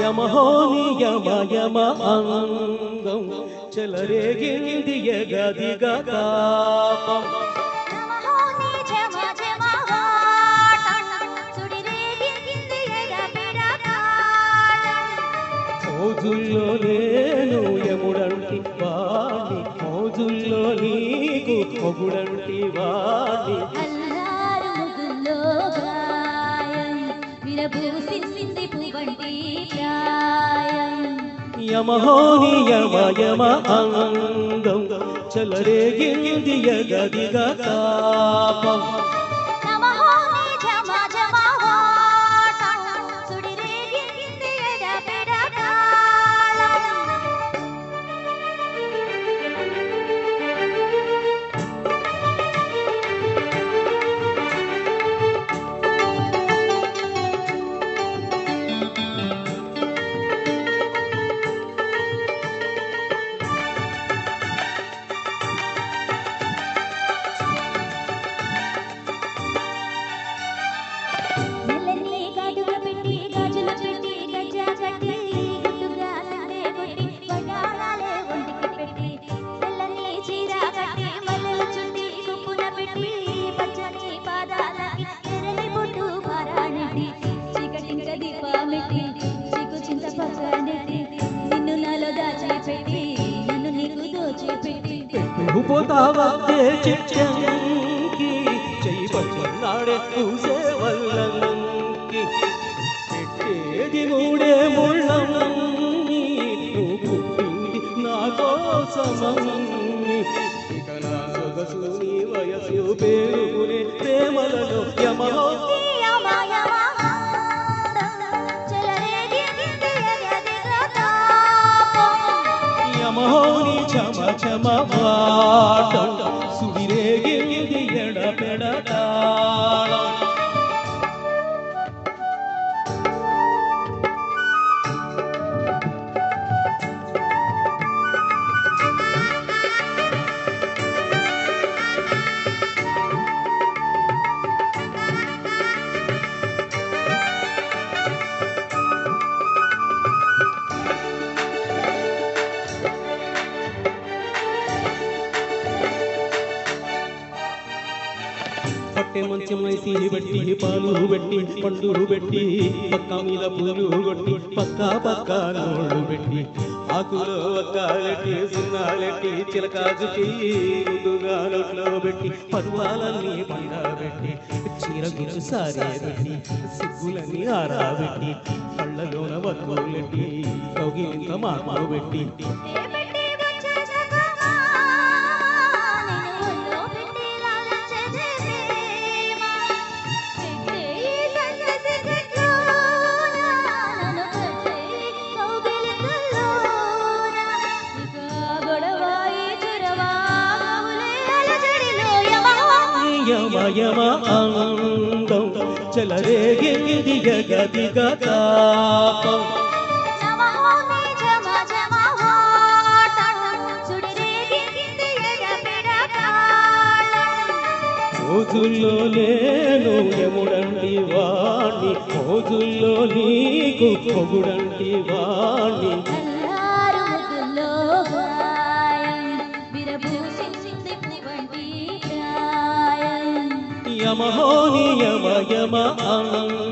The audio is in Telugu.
యమహోని యమ యమ అంగం చెలరేగింది ఎగదిగా తాపం మోజుల్లో నేను యముడంటి వాణి మోజుల్లో నీకు మొగుడంటి వాణి యమహోని యమ యమ అంగం చెలరేగింది ఎగదిగా తాపం పోతావే చిట్టంకి చెయ్యి పట్టున్నాడే పూసేవల్లంకి పెట్టేది మూడే ముళ్ళం నువ్వు పుట్టింది నా కోసమని ఇక నా సొగసు నీ వయసు పేరుకునే ప్రేమలలో యమహో యమహోని చమ చమ వాటం సుడిరేగింది ఎడపెడతాళం పట్టె మంచం వేసి బట్టి పాలు పెట్టి పండు పెట్టి పక్క మీద పూలు కొట్టి పక్క పక్క నోళ్ళు పెట్టి ఆకులో ఒక్కాలెట్టి సున్నాలెట్టి చిలకాజుకి ముందుగా నోట్లో పెట్టి పరువాలన్నీ పండబెట్టి చీర గురు సారే పెట్టి సిగ్గులన్నీ ఆరాబెట్టి కళ్ళలోన వత్తులెట్టి కౌగిలింత మాటలు పెట్టి యమ యమ అంగం చెలరేగింది ఎగదిగా తాపం మోజుల్లో నేను యముడంటి వాణి మోజుల్లో నీకు మొగుడంటి వాణి యమహోని యమ యమ అంగం